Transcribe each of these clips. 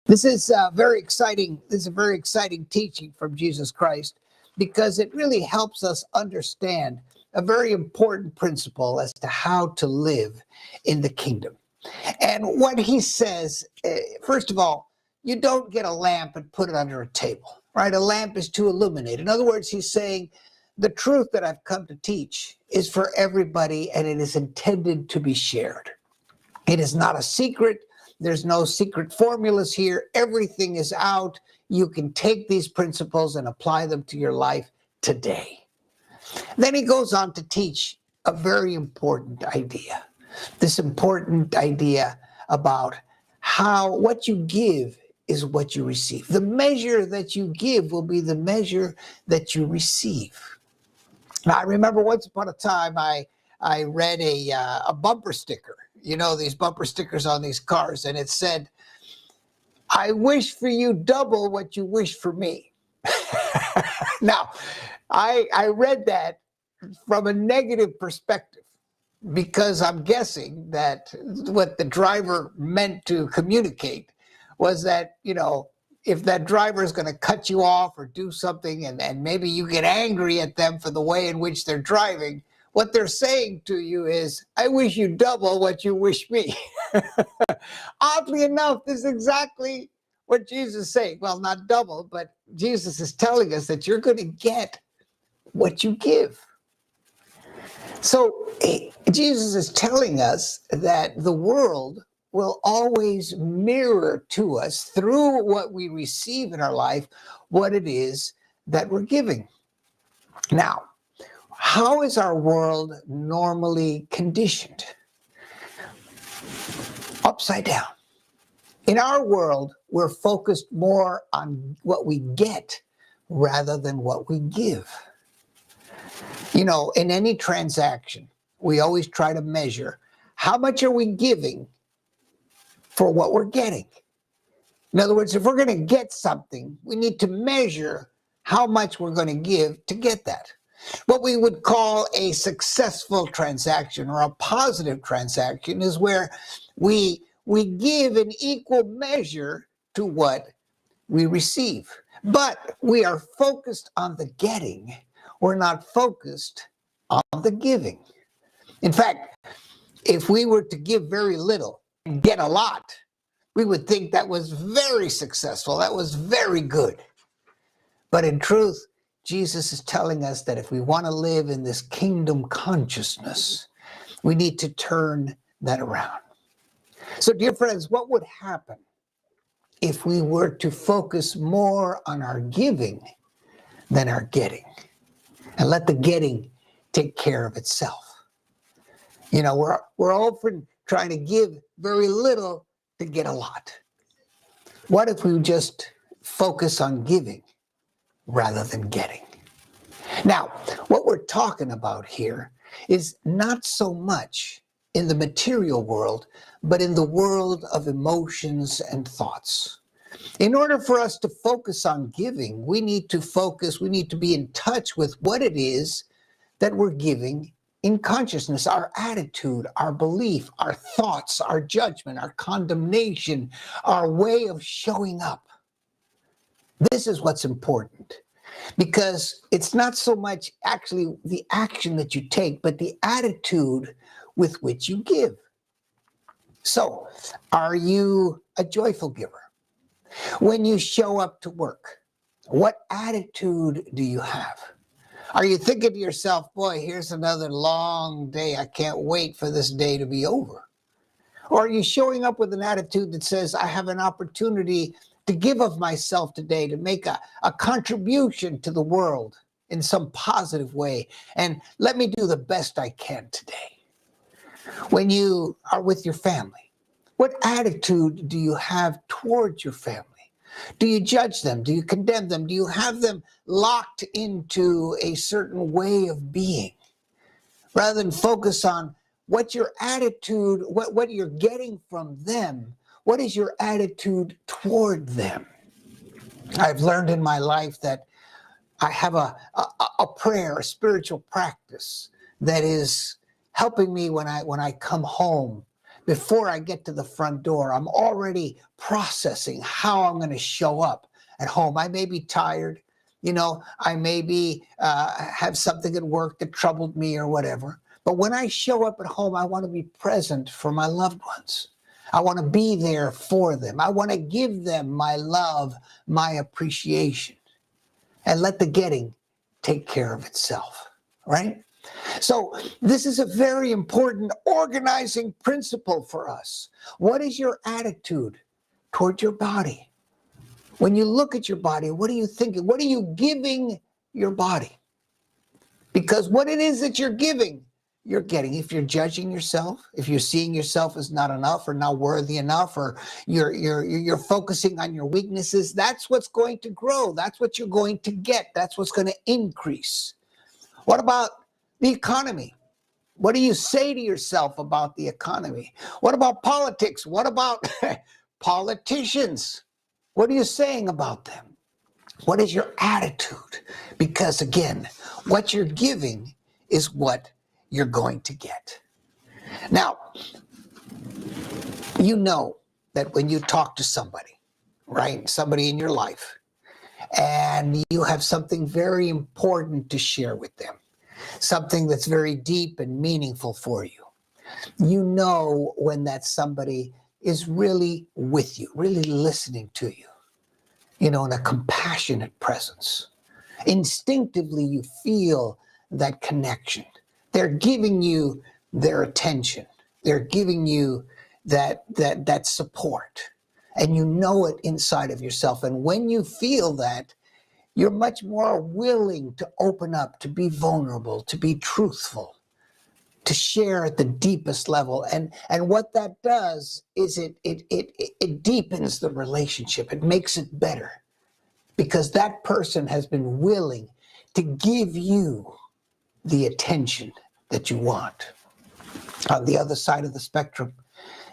This is very exciting. This is a very exciting teaching from Jesus Christ because it really helps us understand a very important principle as to how to live in the kingdom. And what he says, first of all, you don't get a lamp and put it under a table, right? A lamp is to illuminate. In other words, he's saying the truth that I've come to teach is for everybody and it is intended to be shared. It is not a secret. There's no secret formulas here. Everything is out. You can take these principles and apply them to your life today. Then he goes on to teach a very important idea. This important idea about how what you give is what you receive. The measure that you give will be the measure that you receive. Now, I remember once upon a time I read a bumper sticker. You know, these bumper stickers on these cars, and it said, I wish for you double what you wish for me. Now, I read that from a negative perspective because I'm guessing that what the driver meant to communicate was that, you know, if that driver is going to cut you off or do something and maybe you get angry at them for the way in which they're driving, what they're saying to you is, I wish you double what you wish me. Oddly enough, this is exactly what Jesus is saying. Well, not double, but Jesus is telling us that you're going to get what you give. So Jesus is telling us that the world will always mirror to us through what we receive in our life, what it is that we're giving. Now, how is our world normally conditioned? Upside down. In our world, we're focused more on what we get rather than what we give. You know, in any transaction, we always try to measure how much are we giving for what we're getting. In other words, if we're going to get something, we need to measure how much we're going to give to get that. What we would call a successful transaction or a positive transaction is where we give an equal measure to what we receive. But we are focused on the getting. We're not focused on the giving. In fact, if we were to give very little and get a lot, we would think that was very successful. That was very good. But in truth, Jesus is telling us that if we want to live in this kingdom consciousness, we need to turn that around. So, dear friends, what would happen if we were to focus more on our giving than our getting and let the getting take care of itself? You know, we're often trying to give very little to get a lot. What if we just focus on giving rather than getting? Now, what we're talking about here is not so much in the material world, but in the world of emotions and thoughts. In order for us to focus on giving, we need to be in touch with what it is that we're giving in consciousness, our attitude, our belief, our thoughts, our judgment, our condemnation, our way of showing up. This is what's important. Because it's not so much actually the action that you take, but the attitude with which you give. So, are you a joyful giver? When you show up to work, what attitude do you have? Are you thinking to yourself, boy, here's another long day. I can't wait for this day to be over? Or are you showing up with an attitude that says, I have an opportunity to give of myself today, to make a contribution to the world in some positive way, and let me do the best I can today? When you are with your family, what attitude do you have towards your family? Do you judge them? Do you condemn them? Do you have them locked into a certain way of being? Rather than focus on what your attitude, what you're getting from them, what is your attitude toward them? I've learned in my life that I have a prayer, a spiritual practice that is helping me when I come home before I get to the front door, I'm already processing how I'm going to show up at home. I may be tired. I may be have something at work that troubled me or whatever. But when I show up at home, I want to be present for my loved ones. I want to be there for them. I want to give them my love, my appreciation, and let the getting take care of itself, right? So this is a very important organizing principle for us. What is your attitude toward your body? When you look at your body, what are you thinking? What are you giving your body? Because what it is that you're giving, you're getting. If you're judging yourself, if you're seeing yourself as not enough or not worthy enough, or you're focusing on your weaknesses, that's what's going to grow. That's what you're going to get. That's what's going to increase. What about the economy? What do you say to yourself about the economy? What about politics? What about politicians? What are you saying about them? What is your attitude? Because again, what you're giving is what you're going to get. Now, you know that when you talk to somebody, right? Somebody in your life, and you have something very important to share with them, something that's very deep and meaningful for you. You know when that somebody is really with you, really listening to you, in a compassionate presence. Instinctively, you feel that connection. They're giving you their attention. They're giving you that support. And you know it inside of yourself. And when you feel that, you're much more willing to open up, to be vulnerable, to be truthful, to share at the deepest level. And what that does is it deepens the relationship. It makes it better because that person has been willing to give you the attention that you want. On the other side of the spectrum,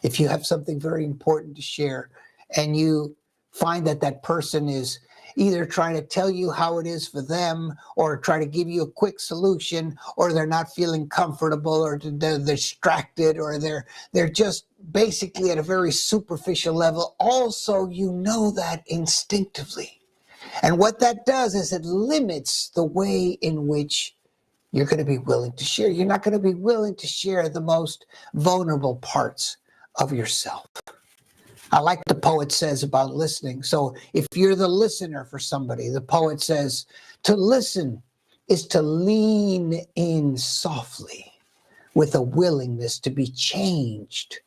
if you have something very important to share and you find that that person is either trying to tell you how it is for them or try to give you a quick solution, or they're not feeling comfortable, or they're distracted, or they're just basically at a very superficial level, also you know that instinctively. And what that does is it limits the way in which you're going to be willing to share. You're not going to be willing to share the most vulnerable parts of yourself. I like the poet says about listening. So if you're the listener for somebody, the poet says, to listen is to lean in softly with a willingness to be changed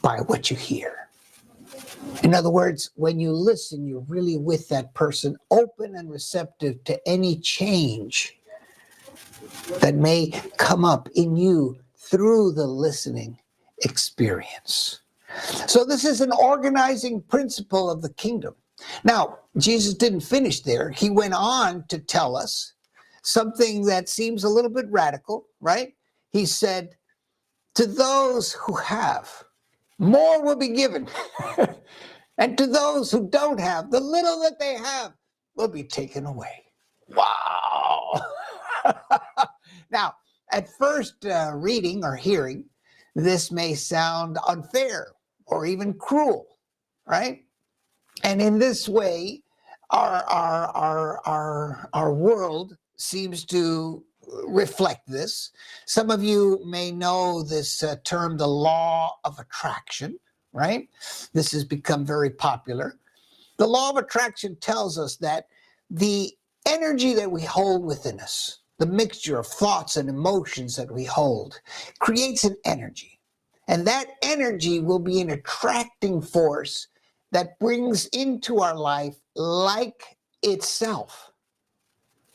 by what you hear. In other words, when you listen, you're really with that person, open and receptive to any change that may come up in you through the listening experience. So this is an organizing principle of the kingdom. Now, Jesus didn't finish there. He went on to tell us something that seems a little bit radical, right? He said, to those who have, more will be given. And to those who don't have, the little that they have will be taken away. Wow. Now, at first reading or hearing, this may sound unfair or even cruel, right? And in this way, our world seems to reflect this. Some of you may know this term, the law of attraction, right? This has become very popular. The law of attraction tells us that the energy that we hold within us, the mixture of thoughts and emotions that we hold, creates an energy. And that energy will be an attracting force that brings into our life like itself.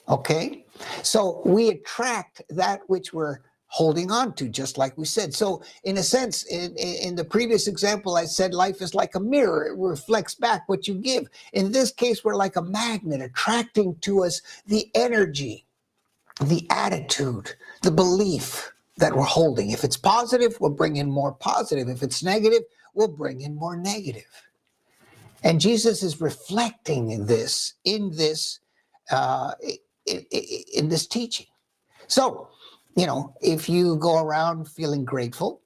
Okay? So we attract that which we're holding on to, just like we said. So in a sense, in the previous example, I said life is like a mirror. It reflects back what you give. In this case, we're like a magnet attracting to us the energy, the attitude, the belief that we're holding. If it's positive, we'll bring in more positive. If it's negative, we'll bring in more negative. And Jesus is reflecting this in this teaching. So, if you go around feeling grateful,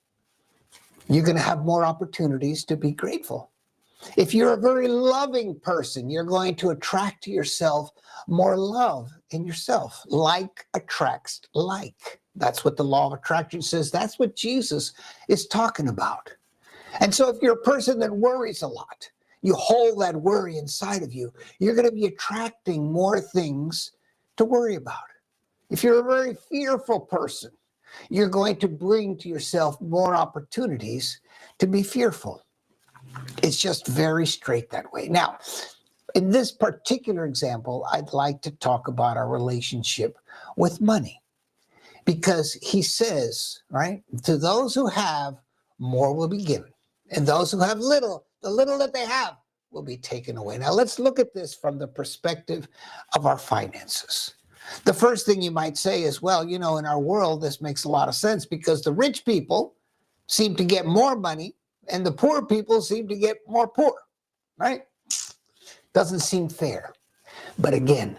You're going to have more opportunities to be grateful. If you're a very loving person, you're going to attract to yourself more love in yourself. Like attracts like. That's what the law of attraction says. That's what Jesus is talking about. And so if you're a person that worries a lot, you hold that worry inside of you, you're going to be attracting more things to worry about. If you're a very fearful person, you're going to bring to yourself more opportunities to be fearful. It's just very straight that way. Now, in this particular example, I'd like to talk about our relationship with money. Because he says, right, to those who have, more will be given. And those who have little, the little that they have will be taken away. Now, let's look at this from the perspective of our finances. The first thing you might say is, well, you know, in our world, this makes a lot of sense because the rich people seem to get more money and the poor people seem to get more poor, right? Doesn't seem fair. But again,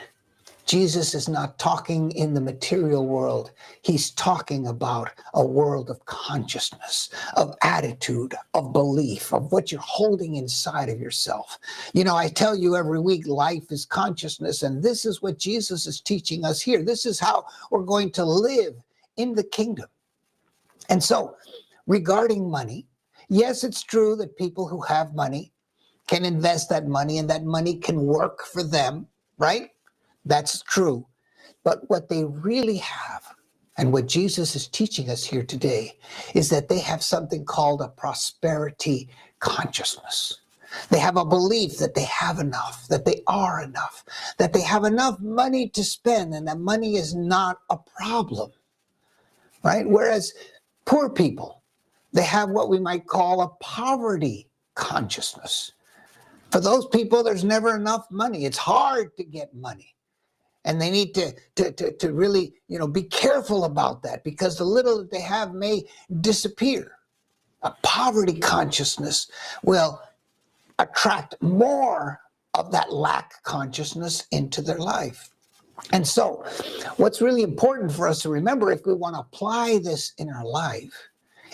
Jesus is not talking in the material world. He's talking about a world of consciousness, of attitude, of belief, of what you're holding inside of yourself. You know, I tell you every week, life is consciousness, and this is what Jesus is teaching us here. This is how we're going to live in the kingdom. And so, regarding money, yes, it's true that people who have money can invest that money and that money can work for them, right? That's true. But what they really have, and what Jesus is teaching us here today, is that they have something called a prosperity consciousness. They have a belief that they have enough, that they are enough, that they have enough money to spend, and that money is not a problem, right? Whereas poor people, they have what we might call a poverty consciousness. For those people, there's never enough money. It's hard to get money. And they need to really, you know, be careful about that because the little that they have may disappear. A poverty consciousness will attract more of that lack consciousness into their life. And so what's really important for us to remember, if we want to apply this in our life,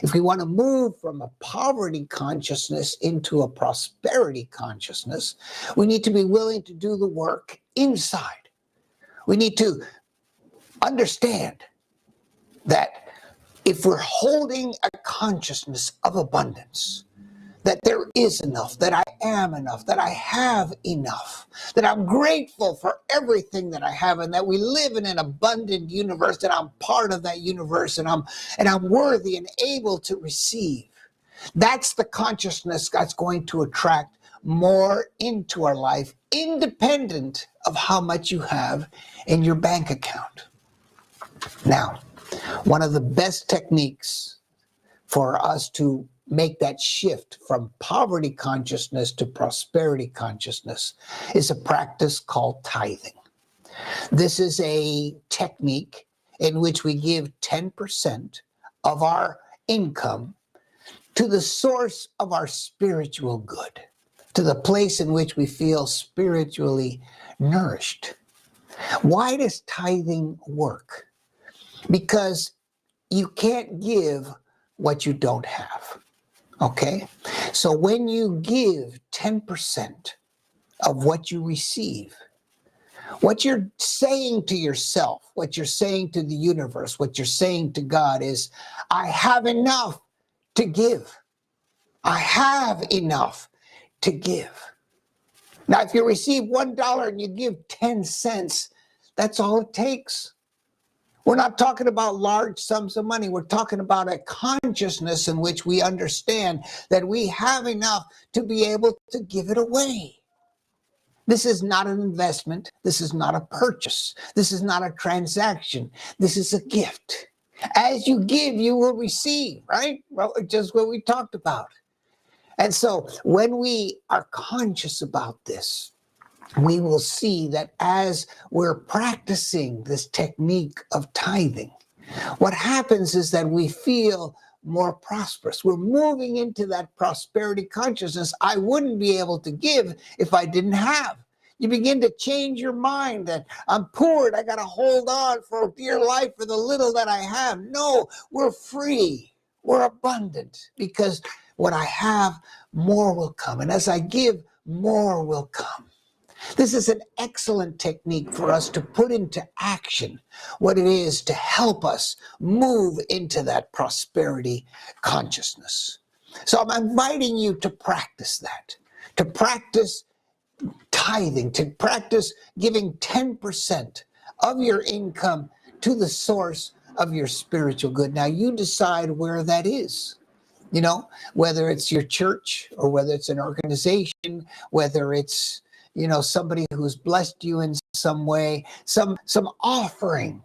if we want to move from a poverty consciousness into a prosperity consciousness, we need to be willing to do the work inside. We need to understand that if we're holding a consciousness of abundance, that there is enough, that I am enough, that I have enough, that I'm grateful for everything that I have, and that we live in an abundant universe, that I'm part of that universe, and I'm worthy and able to receive. That's the consciousness that's going to attract more into our life, independent of how much you have in your bank account. Now, one of the best techniques for us to make that shift from poverty consciousness to prosperity consciousness is a practice called tithing. This is a technique in which we give 10% of our income to the source of our spiritual good, to the place in which we feel spiritually nourished. Why does tithing work? Because you can't give what you don't have. Okay? So when you give 10% of what you receive, what you're saying to yourself, what you're saying to the universe, what you're saying to God is, I have enough to give. I have enough to give. Now, if you receive $1 and you give 10 cents, that's all it takes. We're not talking about large sums of money. We're talking about a consciousness in which we understand that we have enough to be able to give it away. This is not an investment. This is not a purchase. This is not a transaction. This is a gift. As you give, you will receive, right? Well, just what we talked about. And so when we are conscious about this, we will see that as we're practicing this technique of tithing, what happens is that we feel more prosperous. We're moving into that prosperity consciousness. I wouldn't be able to give if I didn't have. You begin to change your mind that I'm poor and I got to hold on for dear life for the little that I have. No, we're free. we're abundant, because what I have, more will come. And as I give, more will come. This is an excellent technique for us to put into action what it is to help us move into that prosperity consciousness. So I'm inviting you to practice that, to practice tithing, to practice giving 10% of your income to the source of your spiritual good. Now you decide where that is. You know, whether it's your church or whether it's an organization, whether it's, you know, somebody who's blessed you in some way, some offering,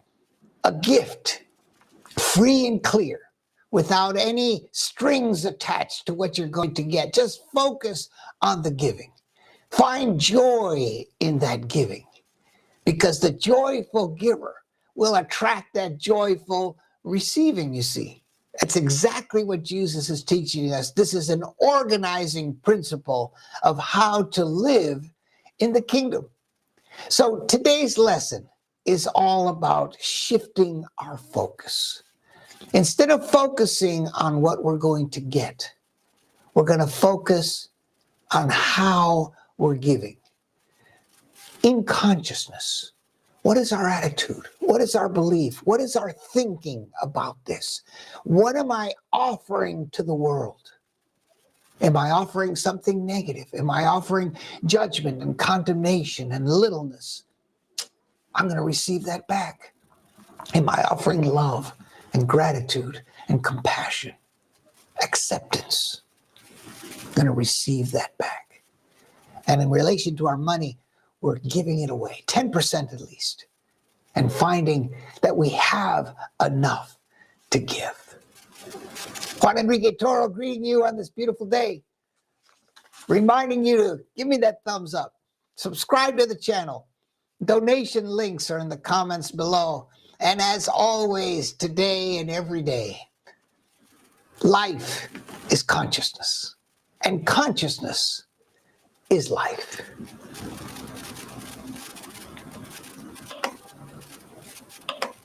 a gift, free and clear, without any strings attached to what you're going to get. Just focus on the giving. Find joy in that giving, because the joyful giver will attract that joyful receiving, you see. That's exactly what Jesus is teaching us. This is an organizing principle of how to live in the kingdom. So today's lesson is all about shifting our focus. Instead of focusing on what we're going to get, we're going to focus on how we're giving. In consciousness, what is our attitude? What is our belief? What is our thinking about this? What am I offering to the world? Am I offering something negative? Am I offering judgment and condemnation and littleness? I'm going to receive that back. Am I offering love and gratitude and compassion, acceptance? I'm going to receive that back. And in relation to our money, we're giving it away, 10% at least, and finding that we have enough to give. Juan Enrique Toro greeting you on this beautiful day, reminding you to give me that thumbs up, subscribe to the channel. Donation links are in the comments below. And as always, today and every day, life is consciousness, and consciousness is life.